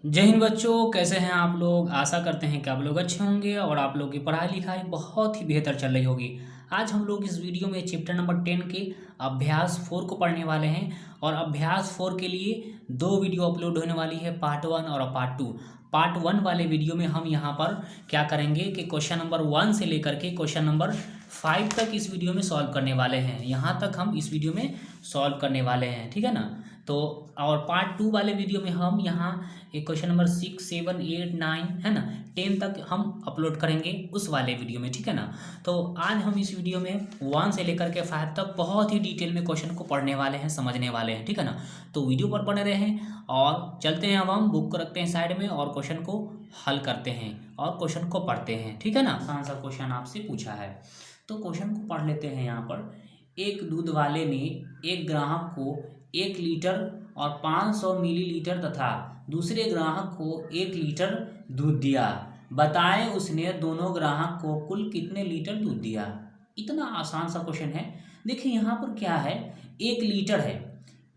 जय हिंद बच्चों, कैसे हैं आप लोग। आशा करते हैं कि आप लोग अच्छे होंगे और आप लोग की पढ़ाई लिखाई बहुत ही बेहतर चल रही होगी। आज हम लोग इस वीडियो में चैप्टर नंबर 10 के अभ्यास 4 को पढ़ने वाले हैं। और अभ्यास 4 के लिए दो वीडियो अपलोड होने वाली है, पार्ट 1 और पार्ट 2। पार्ट 1 वाले वीडियो में हम यहाँ पर क्या करेंगे कि क्वेश्चन नंबर 1 से लेकर के क्वेश्चन नंबर 5 तक इस वीडियो में सॉल्व करने वाले हैं। यहाँ तक हम इस वीडियो में सॉल्व करने वाले हैं, ठीक है ना। तो और पार्ट 2 वाले वीडियो में हम यहाँ एक क्वेश्चन नंबर 6, 7, 8, 9 है ना, 10 तक हम अपलोड करेंगे उस वाले वीडियो में, ठीक है ना। तो आज हम इस वीडियो में 1 से लेकर के 5 तक बहुत ही डिटेल में क्वेश्चन को पढ़ने वाले हैं, समझने वाले हैं, ठीक है ना। तो वीडियो पर बने रहें और चलते हैं। अब हम बुक को रखते हैं साइड में और क्वेश्चन को हल करते हैं और क्वेश्चन को पढ़ते हैं, ठीक है ना। आसान सा क्वेश्चन आपसे पूछा है तो क्वेश्चन को पढ़ लेते हैं। यहाँ पर एक दूध वाले ने एक ग्राहक को 1 लीटर और 500 मिलीलीटर तथा दूसरे ग्राहक को 1 लीटर दूध दिया। बताएं उसने दोनों ग्राहक को कुल कितने लीटर दूध दिया। इतना आसान सा क्वेश्चन है। देखिए यहाँ पर क्या है, 1 लीटर है,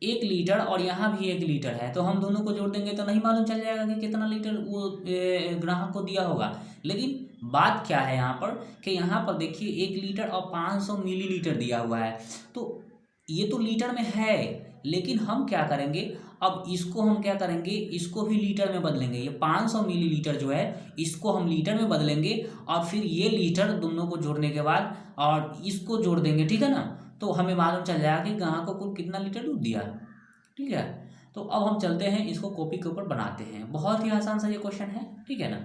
1 लीटर और यहाँ भी 1 लीटर है, तो हम दोनों को जोड़ देंगे तो नहीं मालूम चल जाएगा कि कितना लीटर वो ग्राहक को दिया होगा। लेकिन बात क्या है यहाँ पर कि यहाँ पर देखिए 1 लीटर और 500 मिलीलीटर दिया हुआ है, तो ये तो लीटर में है। लेकिन हम क्या करेंगे, अब इसको हम क्या करेंगे, इसको भी लीटर में बदलेंगे। ये 500 मिलीलीटर जो है इसको हम लीटर में बदलेंगे और फिर ये लीटर दोनों को जोड़ने के बाद और इसको जोड़ देंगे, ठीक है ना। तो हमें मालूम चल जाएगा कि ग्राहक को कुल कितना लीटर दूध दिया, ठीक है। तो अब हम चलते हैं, इसको कॉपी के ऊपर बनाते हैं। बहुत ही आसान सा ये क्वेश्चन है, ठीक है ना।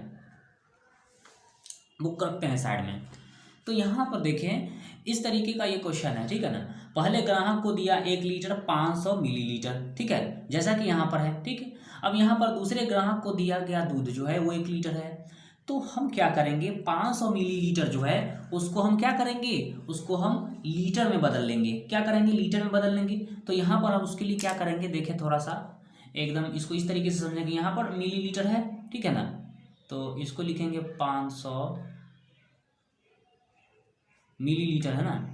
बुक करते हैं साइड में। तो यहाँ पर देखें, इस तरीके का ये क्वेश्चन है, ठीक है ना। पहले ग्राहक को दिया 1 लीटर 500 मिलीलीटर, ठीक है, जैसा कि यहाँ पर है, ठीक है। अब यहाँ पर दूसरे ग्राहक को दिया गया दूध जो है वो 1 लीटर है। तो हम क्या करेंगे, 500 मिलीलीटर जो है उसको हम क्या करेंगे, उसको हम लीटर में बदल लेंगे। क्या करेंगे, लीटर में बदल लेंगे। तो यहाँ पर हम उसके लिए क्या करेंगे, देखें थोड़ा सा एकदम इसको इस तरीके से समझेंगे। यहाँ पर मिलीलीटर है, ठीक है ना, तो इसको लिखेंगे 500 मिलीलीटर, है ना,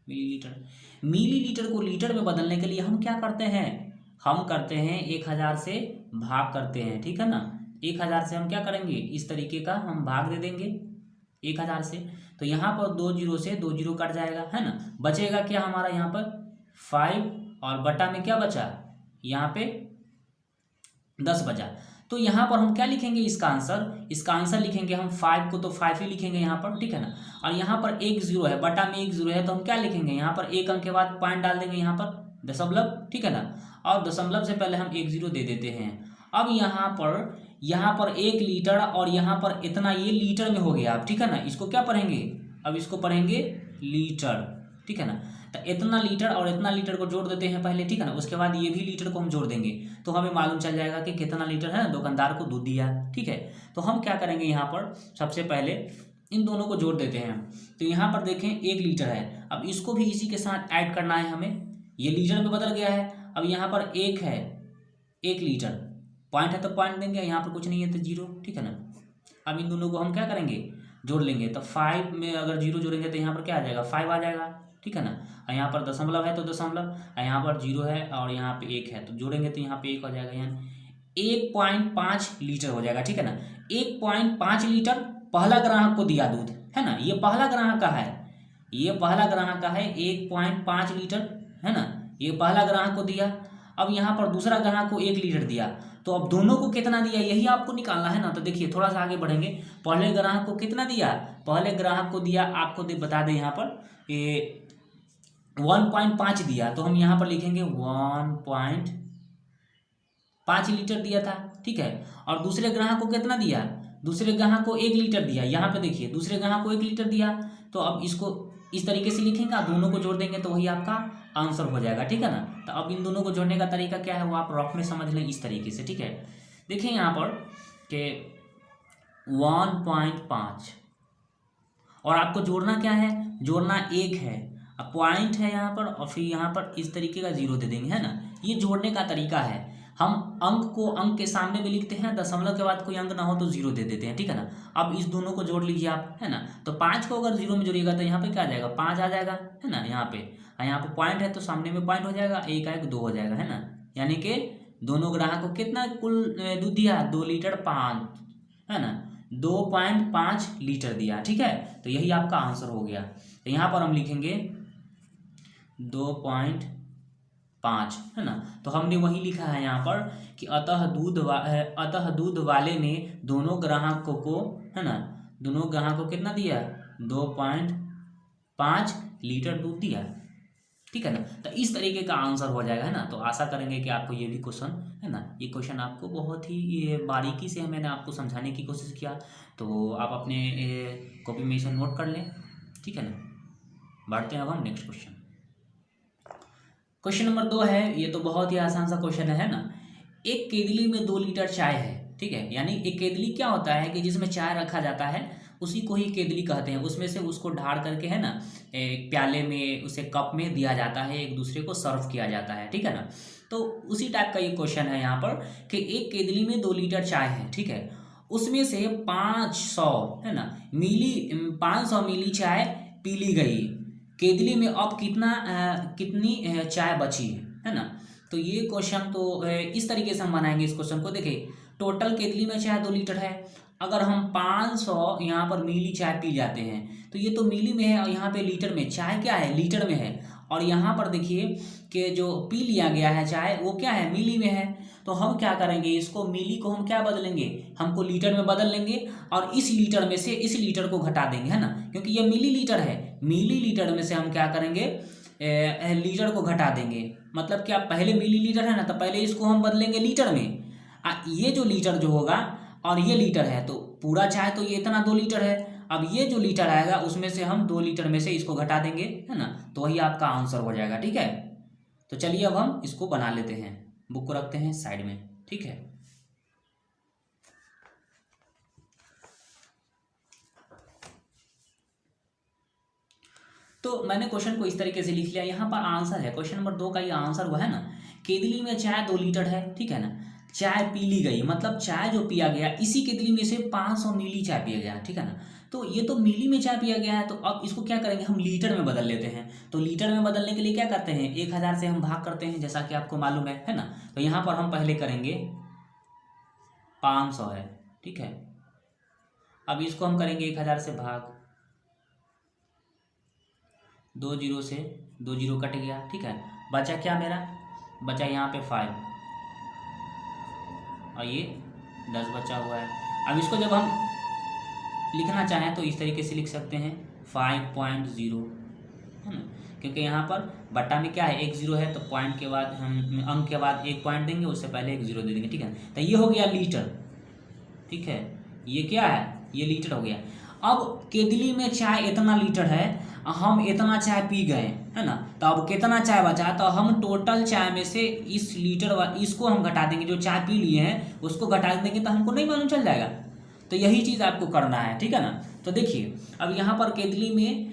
मिलीलीटर। मिलीलीटर को लीटर में बदलने के लिए हम क्या करते हैं, हम करते हैं 1000 से भाग करते हैं, ठीक है ना। 1000 से हम क्या करेंगे, इस तरीके का हम भाग दे देंगे 1000 से। तो यहाँ पर 2 जीरो से 2 जीरो कट जाएगा, है ना। बचेगा क्या हमारा यहाँ पर 5 और बटा में क्या बचा, यहाँ पे 10 बचा। तो यहाँ पर हम क्या लिखेंगे, इसका आंसर लिखेंगे हम 5 को, तो 5 ही लिखेंगे यहाँ पर, ठीक है ना। और यहाँ पर 1 जीरो है, बटा में 1 जीरो है, तो हम क्या लिखेंगे, यहाँ पर 1 अंक के बाद पॉइंट डाल देंगे, यहाँ पर दशमलव, ठीक है ना। और दशमलव से पहले हम 1 जीरो दे देते हैं। अब यहाँ पर 1 लीटर और यहाँ पर इतना, ये लीटर में हो गया, आप ठीक है ना। इसको क्या पढ़ेंगे, अब इसको पढ़ेंगे लीटर, ठीक है ना। तो इतना लीटर और इतना लीटर को जोड़ देते हैं पहले, ठीक है ना। उसके बाद ये भी लीटर को हम जोड़ देंगे तो हमें मालूम चल जाएगा कि कितना लीटर है ना दुकानदार को दूध दिया, ठीक है। तो हम क्या करेंगे, यहाँ पर सबसे पहले इन दोनों को जोड़ देते हैं। तो यहाँ पर देखें 1 लीटर है, अब इसको भी इसी के साथ ऐड करना है हमें। ये लीटर में बदल गया है। अब यहाँ पर 1 है, 1 लीटर, पॉइंट है तो पॉइंट देंगे, यहाँ पर कुछ नहीं है तो जीरो, ठीक है ना। अब इन दोनों को हम क्या करेंगे, जोड़ लेंगे। तो 5 में अगर जीरो जोड़ेंगे तो यहाँ पर क्या आ जाएगा, 5 आ जाएगा, ठीक है ना। और यहाँ पर दशमलव है तो दशमलव, और यहाँ पर जीरो है और यहाँ पे 1 है, तो जोड़ेंगे तो यहाँ पे 1 हो जाएगा, यानी 1.5 लीटर हो जाएगा, ठीक है ना। 1.5 लीटर पहला ग्राहक को दिया दूध, है ना। ये पहला ग्राहक का है, ये पहला ग्राहक का है 1.5 लीटर, है ना, ये पहला ग्राहक को दिया। अब यहाँ पर दूसरा ग्राहक को 1 लीटर दिया, तो अब दोनों को कितना दिया यही आपको निकालना है ना। तो देखिए थोड़ा सा आगे बढ़ेंगे, पहले ग्राहक को कितना दिया, पहले ग्राहक को दिया आपको बता दें, यहाँ पर ये 1.5 दिया, तो हम यहाँ पर लिखेंगे 1.5 लीटर दिया था, ठीक है। और दूसरे ग्राहक को कितना दिया, दूसरे ग्राहक को 1 लीटर दिया। यहाँ पे देखिए दूसरे ग्राहक को 1 लीटर दिया, तो अब इसको इस तरीके से लिखेंगे, दोनों को जोड़ देंगे तो वही आपका आंसर हो जाएगा, ठीक है ना। तो अब इन दोनों को जोड़ने का तरीका क्या है वो आप रफ में समझ लें इस तरीके से, ठीक है। देखिए यहाँ पर कि 1.5 और आपको जोड़ना क्या है, जोड़ना 1 है, अब पॉइंट है यहाँ पर और फिर यहाँ पर इस तरीके का जीरो दे देंगे, है ना। ये जोड़ने का तरीका है। हम अंक को अंक के सामने भी लिखते हैं, दशमलव के बाद कोई अंक ना हो तो जीरो दे देते हैं, ठीक है ना। अब इस दोनों को जोड़ लीजिए आप, है ना। तो 5 को अगर जीरो में जोड़िएगा तो यहाँ पे क्या आ जाएगा, 5 आ जाएगा, है ना। यहाँ पे पॉइंट है तो सामने में पॉइंट हो जाएगा, 1 1 2 हो जाएगा, है ना। यानी कि दोनों ग्राहक को कितना कुल दूध दिया, 2 लीटर 5, है ना, 2.5 लीटर दिया। ठीक है, तो यही आपका आंसर हो गया। तो यहाँ पर हम लिखेंगे 2.5, है ना। तो हमने वही लिखा है यहाँ पर कि अतः दूध वाले ने दोनों ग्राहकों को, है ना, दोनों ग्राहकों को कितना दिया, 2.5 लीटर दूध दिया। ठीक है ना, तो इस तरीके का आंसर हो जाएगा, है ना। तो आशा करेंगे कि आपको ये भी क्वेश्चन, है ना, ये क्वेश्चन आपको बहुत ही ये बारीकी से मैंने आपको समझाने की कोशिश किया, तो आप अपने कॉपी में इसे नोट कर लें। ठीक है ना, बढ़ते हैं अब हम नेक्स्ट क्वेश्चन। क्वेश्चन नंबर 2 है, ये तो बहुत ही आसान सा क्वेश्चन है ना। एक केतली में 2 लीटर चाय है। ठीक है, यानी एक केतली क्या होता है कि जिसमें चाय रखा जाता है, उसी को ही केतली कहते हैं। उसमें से उसको ढार करके, है ना, एक प्याले में, उसे कप में दिया जाता है, एक दूसरे को सर्व किया जाता है। ठीक है ना, तो उसी टाइप का ये क्वेश्चन है यहाँ पर कि एक केतली में 2 लीटर चाय है। ठीक है, उसमें से 500, है ना, 500 मिली चाय पी ली गई। केतली में अब कितनी चाय बची है ना। तो ये क्वेश्चन तो इस तरीके से हम बनाएंगे इस क्वेश्चन को। देखिए, टोटल केतली में चाय 2 लीटर है। अगर हम 500 यहाँ पर मिली चाय पी जाते हैं, तो ये तो मिली में है और यहाँ पे लीटर में, चाय क्या है, लीटर में है। और यहाँ पर देखिए कि जो पी लिया गया है चाय, वो क्या है, मिली में है। तो हम क्या करेंगे, इसको मिली को हम क्या बदलेंगे, हमको लीटर में बदल लेंगे, और इस लीटर में से इस लीटर को घटा देंगे, है ना, क्योंकि ये मिली लीटर है। मिली लीटर में से हम क्या करेंगे, लीटर को घटा देंगे। मतलब क्या, पहले मिली लीटर है ना, तो पहले इसको हम बदलेंगे लीटर में। ये जो लीटर जो होगा और ये लीटर है, तो पूरा चाय तो ये इतना 2 लीटर है। अब ये जो लीटर आएगा उसमें से हम 2 लीटर में से इसको घटा देंगे, है ना, तो वही आपका आंसर हो जाएगा। ठीक है, तो चलिए अब हम इसको बना लेते हैं, बुक को रखते हैं साइड में। ठीक है, तो मैंने क्वेश्चन को इस तरीके से लिख लिया। यहाँ पर आंसर है क्वेश्चन नंबर 2 का, ये आंसर हुआ है ना। केतली में चाय 2 लीटर है। ठीक है ना, चाय पी ली गई, मतलब चाय जो पिया गया, इसी केतली में से 500 मिली चाय पिया गया। ठीक है ना, तो ये तो मिली में चाय पिया गया है, तो अब इसको क्या करेंगे, हम लीटर में बदल लेते हैं। तो लीटर में बदलने के लिए क्या करते हैं, 1000 से हम भाग करते हैं, जैसा कि आपको मालूम है ना। तो यहाँ पर हम पहले करेंगे 500 है। ठीक है, अब इसको हम करेंगे 1000 से भाग, 2 जीरो से 2 जीरो कट गया। ठीक है, बचा क्या मेरा, बचा यहाँ पे 5, और ये 10 बचा हुआ है। अब इसको जब हम लिखना चाहें तो इस तरीके से लिख सकते हैं 5.0, है ना, क्योंकि यहाँ पर बट्टा में क्या है, 1 जीरो है, तो पॉइंट के बाद हम अंक के बाद 1 पॉइंट देंगे, उससे पहले 1 जीरो दे देंगे। ठीक है, तो ये हो गया लीटर। ठीक है, ये क्या है, ये लीटर हो गया। अब केतली में चाय इतना लीटर है, हम इतना चाय पी गए, है ना, तो अब कितना चाय बचा, तो हम टोटल चाय में से इस लीटर इसको हम घटा देंगे, जो चाय पी लिए हैं उसको घटा देंगे, तो हमको नहीं मालूम चल जाएगा। तो यही चीज़ आपको करना है। ठीक है ना, तो देखिए अब यहाँ पर केतली में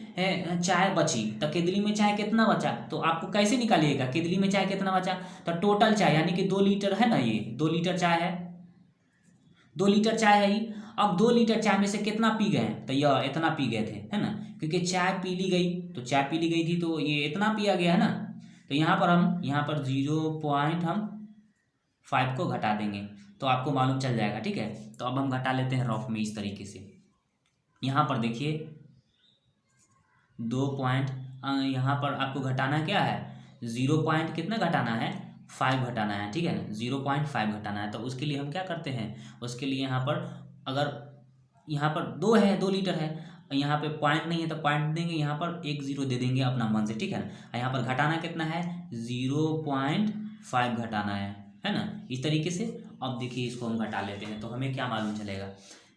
चाय बची, तो केतली में चाय कितना बचा, तो आपको कैसे निकालिएगा, केतली में चाय कितना बचा, तो टोटल चाय यानी कि 2 लीटर है ना, ये 2 लीटर चाय है, 2 लीटर चाय है ही। अब 2 लीटर चाय में से कितना पी गए, तो यह इतना पी गए थे, है ना, क्योंकि चाय पी ली गई, तो चाय पी ली गई थी, तो ये इतना पिया गया है ना। तो यहाँ पर 0.5 को घटा देंगे, तो आपको मालूम चल जाएगा। ठीक है, तो अब हम घटा लेते हैं रफ में इस तरीके से। यहाँ पर देखिए 2 पॉइंट, यहाँ पर आपको घटाना क्या है, 0 पॉइंट कितना घटाना है, 5 घटाना है। ठीक है ना, 0.5 घटाना है। तो उसके लिए हम क्या करते हैं, उसके लिए यहाँ पर अगर यहाँ पर 2 है, 2 लीटर है, यहाँ पे पॉइंट नहीं है तो पॉइंट देंगे, यहाँ पर 1 जीरो दे देंगे अपना मन से। ठीक है ना, यहाँ पर घटाना कितना है, 0.5 घटाना है ना, इस तरीके से। अब देखिए इसको हम घटा लेते हैं, तो हमें क्या मालूम चलेगा,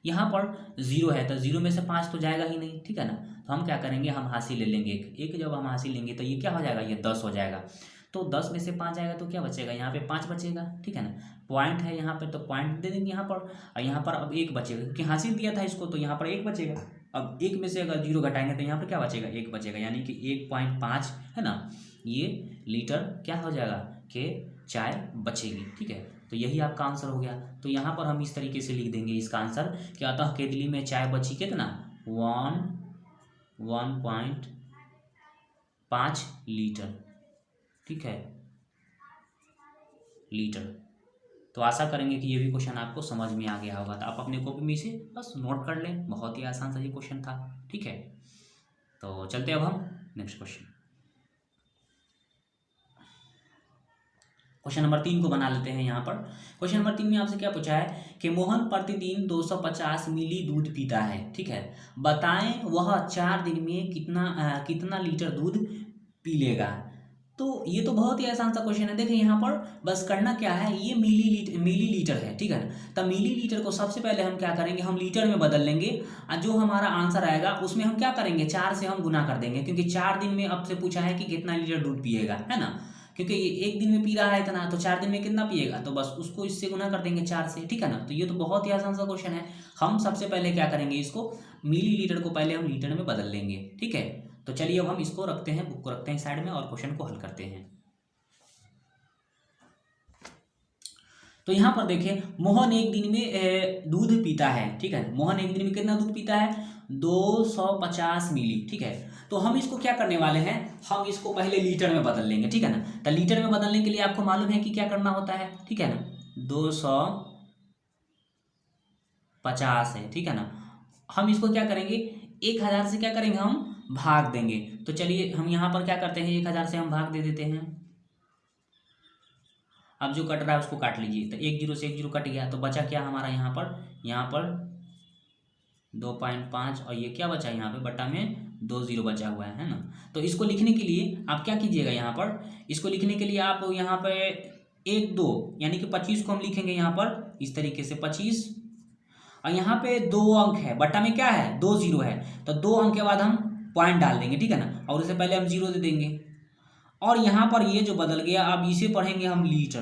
यहाँ पर 0 है, तो 0 में से 5 तो जाएगा ही नहीं। ठीक है ना, तो हम क्या करेंगे, हम हासिल ले लेंगे, एक जब हम हासिल लेंगे तो ये क्या हो जाएगा, ये 10 हो जाएगा। तो 10 में से 5 आएगा तो क्या बचेगा, यहाँ पे 5 बचेगा। ठीक है ना, पॉइंट है यहाँ पे, तो पॉइंट दे देंगे यहाँ पर, और यहाँ पर अब 1 बचेगा, क्योंकि हासिल दिया था इसको, तो यहाँ पर 1 बचेगा। अब 1 में से अगर 0 घटाएंगे तो यहाँ पर क्या बचेगा, 1 बचेगा, यानी कि 1.5, है ना, ये लीटर क्या हो जाएगा कि चाय बचेगी। ठीक है, तो यही आपका आंसर हो गया। तो यहाँ पर हम इस तरीके से लिख देंगे इसका आंसर कि अतः केतली में चाय बची कितना, 1.5 लीटर। ठीक है, लीटर। तो आशा करेंगे कि ये भी क्वेश्चन आपको समझ में आ गया होगा। तो आप अपने कॉपी में इसे बस नोट कर लें, बहुत ही आसान सा ये क्वेश्चन था। ठीक है, तो चलते अब हम नेक्स्ट क्वेश्चन, क्वेश्चन नंबर 3 को बना लेते हैं। यहाँ पर क्वेश्चन नंबर 3 में आपसे क्या पूछा है कि मोहन प्रतिदिन 250 मिली दूध पीता है। ठीक है, बताएं वह 4 दिन में कितना लीटर दूध पी लेगा। तो ये तो बहुत ही आसान सा क्वेश्चन है। देखिए यहाँ पर बस करना क्या है, ये मिली लीटर है। ठीक है ना, तब मिली लीटर को सबसे पहले हम क्या करेंगे, हम लीटर में बदल लेंगे और जो हमारा आंसर आएगा उसमें हम क्या करेंगे, 4 से हम गुना कर देंगे, क्योंकि 4 दिन में आपसे पूछा है कि कितना लीटर दूध पिएगा, है ना। क्योंकि ये एक दिन में पी रहा है इतना, तो 4 दिन में कितना पिएगा, तो बस उसको इससे गुना कर देंगे 4 से। ठीक है ना, तो ये तो बहुत ही आसान सा क्वेश्चन है। हम सबसे पहले क्या करेंगे, इसको मिली लीटर को पहले हम लीटर में बदल लेंगे। ठीक है, तो चलिए अब हम इसको रखते हैं, बुक को रखते हैं साइड में और क्वेश्चन को हल करते हैं। तो यहाँ पर देखिए मोहन एक दिन में दूध पीता है। ठीक है, मोहन एक दिन में कितना दूध पीता है, 250 मिली। ठीक है, तो हम इसको क्या करने वाले हैं, हम इसको पहले लीटर में बदल लेंगे। ठीक है ना, तो लीटर में बदलने के लिए आपको मालूम है कि क्या करना होता है। ठीक है ना, 250 है। ठीक है ना, हम इसको क्या करेंगे, 1000 से क्या करेंगे, हम भाग देंगे। तो चलिए हम यहाँ पर क्या करते हैं, 1000 से हम भाग दे देते हैं। अब जो कट रहा है उसको काट लीजिए, तो 1 0 से 1 0 कट गया, तो बचा क्या हमारा यहाँ पर 2.5 और ये क्या बचा यहाँ पे बटा में 2 0 बचा हुआ है ना। तो इसको लिखने के लिए आप क्या कीजिएगा, यहाँ पर इसको लिखने के लिए आप यहाँ पे 1 2 यानी कि 25 को हम लिखेंगे यहाँ पर इस तरीके से 25, और यहाँ पे 2 अंक है, बटा में क्या है 2 0 है, तो 2 अंक के बाद हम पॉइंट डाल देंगे। ठीक है ना, और उससे पहले हम 0 दे देंगे, और यहाँ पर ये जो बदल गया, अब इसे पढ़ेंगे हम लीटर,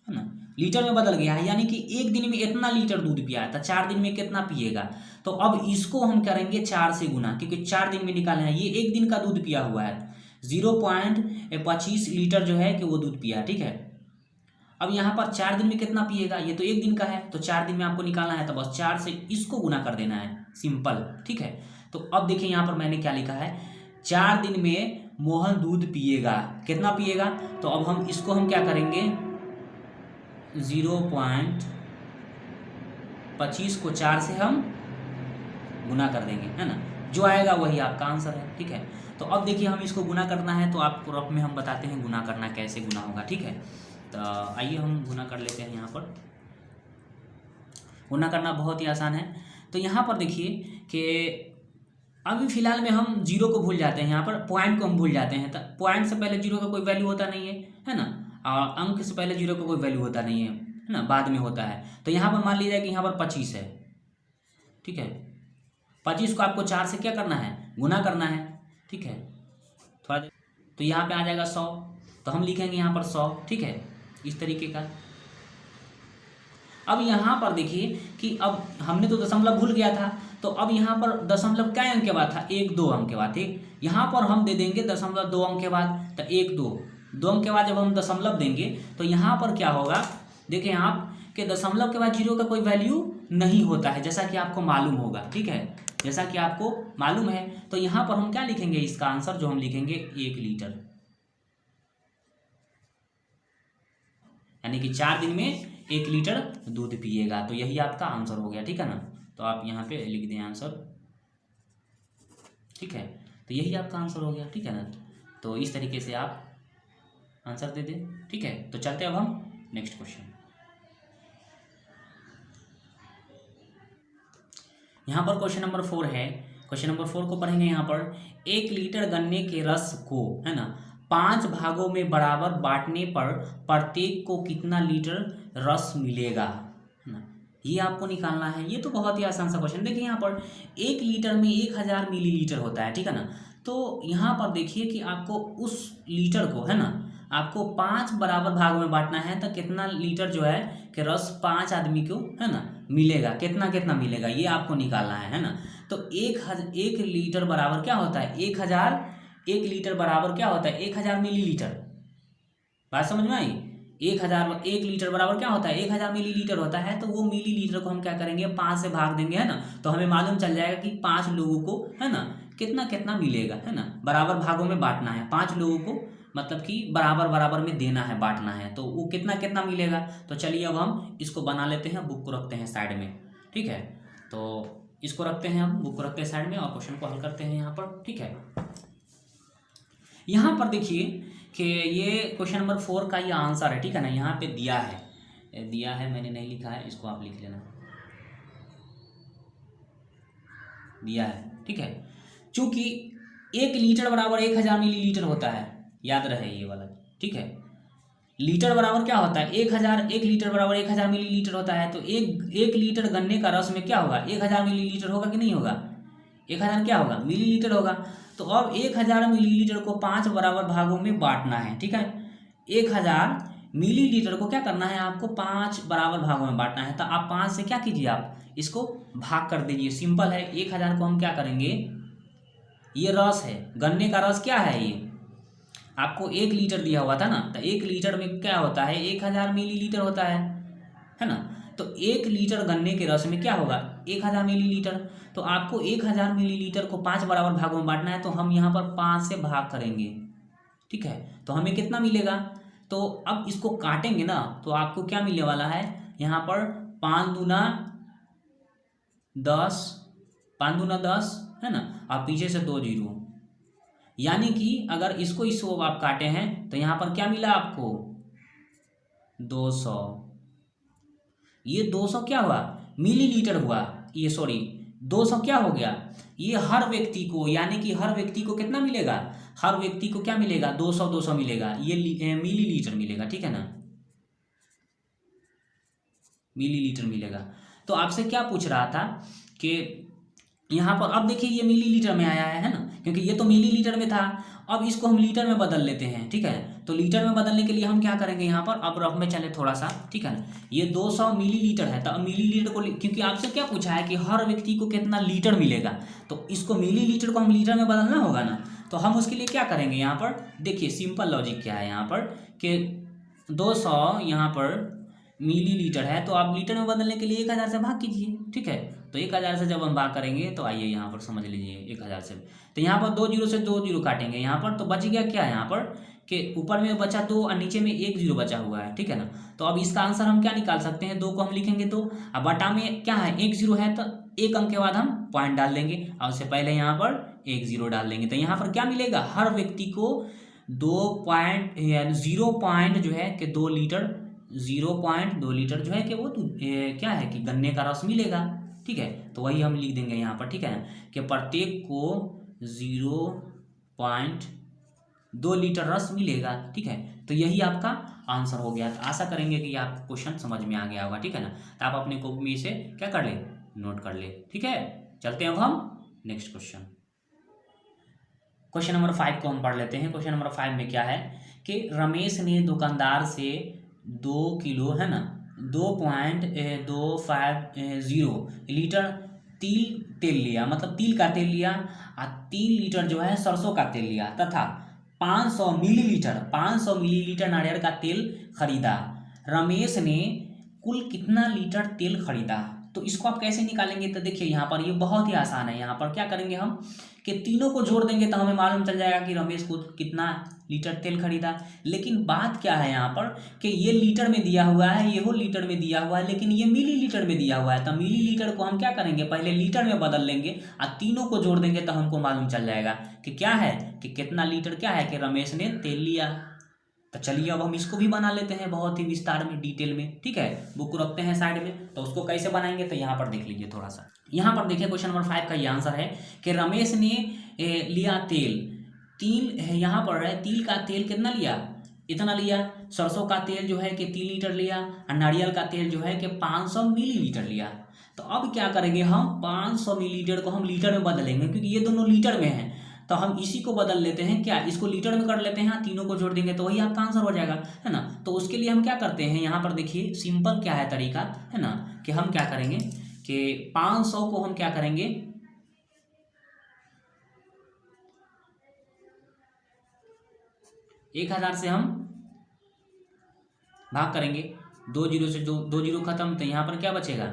है ना, लीटर में बदल गया है, यानी कि एक दिन में इतना लीटर दूध पिया है, तो 4 दिन में कितना पिएगा। तो अब इसको हम करेंगे 4 से गुना, क्योंकि 4 दिन में निकालना है, ये एक दिन का दूध पिया हुआ है, 0.25 लीटर जो है कि वो दूध पिया। ठीक है, अब यहाँ पर 4 दिन में कितना पिएगा, ये तो एक दिन का है, तो 4 दिन में आपको निकालना है, तो बस 4 से इसको गुना कर देना है, सिंपल। ठीक है, तो अब देखिए यहाँ पर मैंने क्या लिखा है, 4 दिन में मोहन दूध पिएगा, कितना पिएगा, तो अब हम इसको हम क्या करेंगे, 0.25 को 4 से हम गुना कर देंगे, है ना, जो आएगा वही आपका आंसर है। ठीक है, तो अब देखिए हम इसको गुना करना है, तो आपको रफ में हम बताते हैं गुना करना कैसे गुना होगा। ठीक है, तो आइए हम गुना कर लेते हैं। यहाँ पर गुना करना बहुत ही आसान है। तो यहाँ पर देखिए कि अभी फिलहाल में हम 0 को भूल जाते हैं, यहाँ पर पॉइंट को हम भूल जाते हैं, तो पॉइंट से पहले 0 का कोई वैल्यू होता नहीं है ना, और अंक से पहले 0 का कोई वैल्यू होता नहीं है ना, बाद में होता है। तो यहाँ पर मान लीजिए कि यहाँ पर 25 है। ठीक है, 25 को आपको 4 से क्या करना है, गुना करना है। ठीक है, थोड़ा देर, तो यहाँ पे आ जाएगा 100, तो हम लिखेंगे यहाँ पर 100। ठीक है, इस तरीके का। अब यहाँ पर देखिए कि अब हमने तो दशमलव भूल गया था, तो अब यहाँ पर दशमलव क्या अंक के बाद था, 1 2 अंक के बाद। ठीक, यहाँ पर हम दे देंगे दशमलव 2 अंक के बाद, तो 1 2 अंक के बाद जब हम दशमलव देंगे तो यहाँ पर क्या होगा, देखें आप कि दशमलव के बाद 0 का कोई वैल्यू नहीं होता है, जैसा कि आपको मालूम होगा। ठीक है, जैसा कि आपको मालूम है, तो यहाँ पर हम क्या लिखेंगे, इसका आंसर जो हम लिखेंगे 1 लीटर, यानी कि 4 दिन में 1 लीटर दूध पिएगा, तो यही आपका आंसर हो गया। ठीक है ना, तो आप यहाँ पे लिख दें आंसर। ठीक है, तो यही आपका आंसर हो गया। ठीक है ना, तो इस तरीके से आप आंसर दे दें। ठीक है, तो चलते अब हम नेक्स्ट क्वेश्चन। यहाँ पर क्वेश्चन नंबर 4 है। क्वेश्चन नंबर 4 को पढ़ेंगे। यहाँ पर 1 लीटर गन्ने के रस को, है ना, 5 भागों में बराबर बांटने पर प्रत्येक को कितना लीटर रस मिलेगा, है ना, ये आपको निकालना है। ये तो बहुत ही आसान सा क्वेश्चन। देखिए यहाँ पर 1 लीटर में 1000 मिलीलीटर होता है। ठीक है ना, तो यहाँ पर देखिए कि आपको उस लीटर को, है ना, आपको 5 बराबर भागों में बांटना है, तो कितना लीटर जो है कि रस 5 आदमी को, है ना, मिलेगा, कितना कितना मिलेगा, ये आपको निकालना है ना। तो 1 लीटर बराबर क्या होता है, 1 लीटर बराबर क्या होता है, 1000 मिलीलीटर। बात समझ में आई, 1 लीटर बराबर क्या होता है, 1000 मिलीलीटर होता है। तो वो मिलीलीटर को हम क्या करेंगे, 5 से भाग देंगे, है ना, तो हमें मालूम चल जाएगा कि 5 लोगों को, है ना, कितना कितना मिलेगा, है ना, बराबर भागों में बांटना है, 5 लोगों को मतलब कि बराबर बराबर में देना है, बांटना है, तो वो कितना कितना मिलेगा। तो चलिए अब हम इसको बना लेते हैं, बुक को रखते हैं साइड में, ठीक है। तो इसको रखते हैं, हम बुक को रखते हैं साइड में और क्वेश्चन को हल करते हैं यहाँ पर, ठीक है। यहाँ पर देखिए कि ये क्वेश्चन नंबर 4 का ये आंसर है, ठीक है ना। यहाँ पे दिया है, मैंने नहीं लिखा है, इसको आप लिख लेना, दिया है, ठीक है। चूंकि 1 लीटर बराबर 1000 मिलीलीटर होता है, याद रहे ये वाला, ठीक है। लीटर बराबर क्या होता है, 1 लीटर बराबर 1000 मिलीलीटर होता है। तो एक लीटर गन्ने का रस में क्या होगा, 1000 मिलीलीटर होगा कि नहीं होगा, 1000 क्या होगा, मिलीलीटर होगा। तो अब 1000 मिलीलीटर को 5 बराबर भागों में बांटना है, ठीक है। 1000 मिलीलीटर को क्या करना है, आपको 5 बराबर भागों में बांटना है। तो आप 5 से क्या कीजिए, आप इसको भाग कर दीजिए, सिंपल है। 1000 को हम क्या करेंगे, ये रस है, गन्ने का रस क्या है, ये आपको 1 लीटर दिया हुआ था ना, तो 1 लीटर में क्या होता है, 1000 मिलीलीटर होता है ना। तो 1 लीटर गन्ने के रस में क्या होगा, 1000 मिलीलीटर। तो आपको 1000 मिलीलीटर को 5 बराबर भागों में बांटना है, तो हम यहाँ पर 5 से भाग करेंगे, ठीक है। तो हमें कितना मिलेगा, तो अब इसको काटेंगे ना, तो आपको क्या मिलने वाला है, यहाँ पर 5 दूना 10, 5 दूना 10 है ना, और पीछे से 2 जीरो, यानी कि अगर इसको आप काटे हैं तो यहाँ पर क्या मिला आपको, 200। ये 200 क्या हुआ, मिलीलीटर हुआ, ये सॉरी 200 क्या हो गया, ये हर व्यक्ति को, यानी कि हर व्यक्ति को कितना मिलेगा, हर व्यक्ति को क्या मिलेगा, 200 मिलेगा, ये मिलीलीटर मिलेगा, ठीक है ना, मिलीलीटर मिलेगा। तो आपसे क्या पूछ रहा था कि यहाँ पर अब देखिए ये मिलीलीटर में आया है ना, क्योंकि ये तो मिलीलीटर में था। अब इसको हम लीटर में बदल लेते हैं, ठीक है। तो लीटर में बदलने के लिए हम क्या करेंगे, यहाँ पर अब रफ में चले थोड़ा सा, ठीक है ना। ये 200 मिलीलीटर है, तो अब मिलीलीटर को, क्योंकि आपसे क्या पूछा है कि हर व्यक्ति को कितना लीटर मिलेगा, तो इसको मिलीलीटर को हम लीटर में बदलना होगा ना। तो हम उसके लिए क्या करेंगे, यहाँ पर देखिए सिंपल लॉजिक क्या है यहाँ पर कि 200 यहाँ पर मिलीलीटर है, तो आप लीटर में बदलने के लिए 1000 से भाग कीजिए, ठीक है। तो 1000 से जब हम भाग करेंगे तो आइए यहाँ पर समझ लीजिए 1000 से, तो यहाँ पर 2 जीरो से 2 जीरो काटेंगे यहाँ पर, तो बच गया क्या है यहाँ पर कि ऊपर में बचा 2 और नीचे में 1 जीरो बचा हुआ है, ठीक है ना। तो अब इसका आंसर हम क्या निकाल सकते हैं, 2 को हम लिखेंगे 2, अब बटा में क्या है 1 जीरो है, तो 1 अंक के बाद हम पॉइंट डाल देंगे और उससे पहले यहाँ पर 1 जीरो डाल देंगे। तो यहाँ पर क्या मिलेगा, हर व्यक्ति को 0 पॉइंट जो है कि 2 लीटर, 0.2 लीटर जो है कि वो क्या है कि गन्ने का रस मिलेगा, ठीक है। तो वही हम लिख देंगे यहाँ पर, ठीक है ना, कि प्रत्येक को 0.2 लीटर रस मिलेगा, ठीक है। तो यही आपका आंसर हो गया। तो आशा करेंगे कि आपको क्वेश्चन समझ में आ गया होगा, ठीक है ना। तो आप अपने कॉपी में इसे क्या कर ले, नोट कर ले, ठीक है। चलते हैं अब हम नेक्स्ट क्वेश्चन, क्वेश्चन नंबर 5 को हम पढ़ लेते हैं। क्वेश्चन नंबर 5 में क्या है कि रमेश ने दुकानदार से 2 किलो है ना 2.250 लीटर तेल लिया, मतलब तिल का तेल लिया, और 3 लीटर जो है सरसों का तेल लिया, तथा 500 मिलीलीटर नारियल का तेल खरीदा। रमेश ने कुल कितना लीटर तेल खरीदा। तो इसको आप कैसे निकालेंगे, तो देखिए यहाँ पर ये बहुत ही आसान है। यहाँ पर क्या करेंगे हम कि तीनों को जोड़ देंगे तो हमें मालूम चल जाएगा कि रमेश को कितना लीटर तेल खरीदा। लेकिन बात क्या है यहाँ पर कि ये लीटर में दिया हुआ है, ये हो लीटर में दिया हुआ है, लेकिन ये मिलीलीटर में दिया हुआ है। तो मिलीलीटर को हम क्या करेंगे, पहले लीटर में बदल लेंगे और तीनों को जोड़ देंगे तो हमको मालूम चल जाएगा कि क्या है कि कितना लीटर क्या है कि रमेश ने तेल लिया। तो चलिए अब हम इसको भी बना लेते हैं बहुत ही विस्तार में, डिटेल में, ठीक है। बुक को रखते हैं साइड में। तो उसको कैसे बनाएंगे, तो यहाँ पर देख लीजिए थोड़ा सा। यहाँ पर देखिए क्वेश्चन नंबर 5 का ये आंसर है कि रमेश ने लिया तिल यहाँ पर है, तिल का तेल कितना लिया, इतना लिया। सरसों का तेल जो है कि 3 लीटर लिया, और नारियल का तेल जो है कि 500 मिलीलीटर लिया। तो अब क्या करेंगे हम, 500 मिलीलीटर को हम लीटर में बदलेंगे, क्योंकि ये दोनों लीटर में है। तो हम इसी को बदल लेते हैं, क्या इसको लीटर में कर लेते हैं, तीनों को जोड़ देंगे तो वही आपका आंसर हो जाएगा, है ना। तो उसके लिए हम क्या करते हैं, यहाँ पर देखिए सिंपल क्या है तरीका, है ना, कि हम क्या करेंगे कि 500 को हम क्या करेंगे, 1000 से हम भाग करेंगे, 2 जीरो से 2 जीरो खत्म, तो यहाँ पर क्या बचेगा,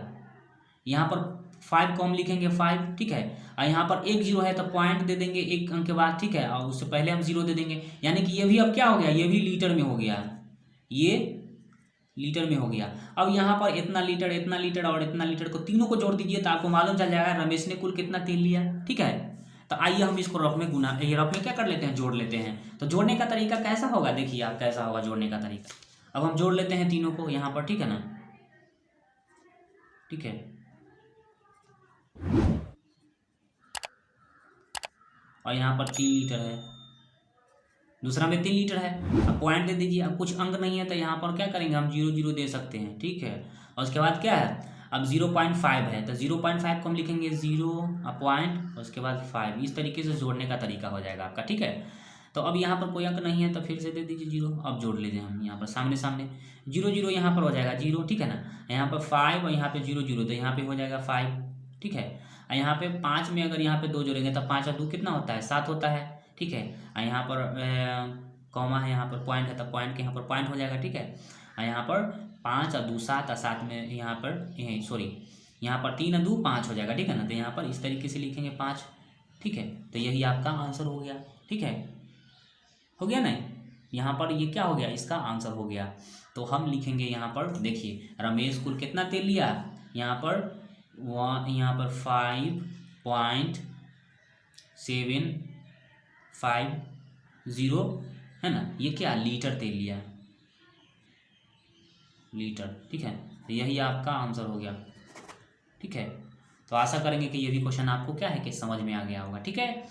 यहाँ पर 5 को हम लिखेंगे 5, ठीक है। और यहाँ पर एक जीरो है तो पॉइंट दे देंगे एक अंक के बाद, ठीक है, और उससे पहले हम जीरो दे देंगे, यानी कि ये भी अब क्या हो गया, ये भी लीटर में हो गया, ये लीटर में हो गया। अब यहाँ पर इतना लीटर और इतना लीटर को तीनों को जोड़ दीजिए तो आपको मालूम चल जाएगा रमेश ने कुल कितना तेल लिया, ठीक है। तो आइए हम इसको रफ में गुना, ये रफ में क्या कर लेते हैं, जोड़ लेते हैं। तो जोड़ने का तरीका कैसा होगा, देखिए आप कैसा होगा जोड़ने का तरीका। अब हम जोड़ लेते हैं तीनों को यहाँ पर, ठीक है ना, ठीक है। और यहाँ पर 3 लीटर है, दूसरा में 3 लीटर है। अब पॉइंट दे दीजिए। अब कुछ अंक नहीं है तो यहाँ पर क्या करेंगे, हम 0 0 दे सकते हैं, ठीक है। और उसके बाद क्या है, अब 0.5 है तो 0.5 को हम लिखेंगे 0 पॉइंट, उसके बाद 5। इस तरीके से जोड़ने का तरीका हो जाएगा आपका, ठीक है। तो अब यहाँ पर कोई अंक नहीं है तो फिर से दे दीजिए 0। अब जोड़ लीजिए हम यहाँ पर सामने सामने, 0 0 यहाँ पर हो जाएगा 0, ठीक है ना। यहाँ पर 5 और यहाँ पे 0 0 तो यहाँ पे हो जाएगा 5, ठीक है। और यहाँ पे 5 में अगर यहाँ पे 2 जोड़ेंगे तो 5 और 2 कितना होता है, 7 होता है, ठीक है। और यहाँ पर कॉमा है, यहाँ पर पॉइंट है तो पॉइंट के यहाँ पर पॉइंट हो जाएगा, ठीक है। और यहाँ पर 5 और 2 7 और 7 में यहाँ पर सॉरी यहाँ पर 3 और 2 5 हो जाएगा, ठीक है ना। तो यहाँ पर इस तरीके से लिखेंगे 5, ठीक है। तो यही आपका आंसर हो गया, ठीक है, हो गया ना। यहाँ पर ये क्या हो गया, इसका आंसर हो गया। तो हम लिखेंगे यहाँ पर, देखिए रमेश कुल कितना तेल लिया, यहाँ पर 5.750 है ना, ये क्या लीटर तेल लिया, लीटर, ठीक है। तो यही आपका आंसर हो गया, ठीक है। तो आशा करेंगे कि ये भी क्वेश्चन आपको क्या है कि समझ में आ गया होगा, ठीक है।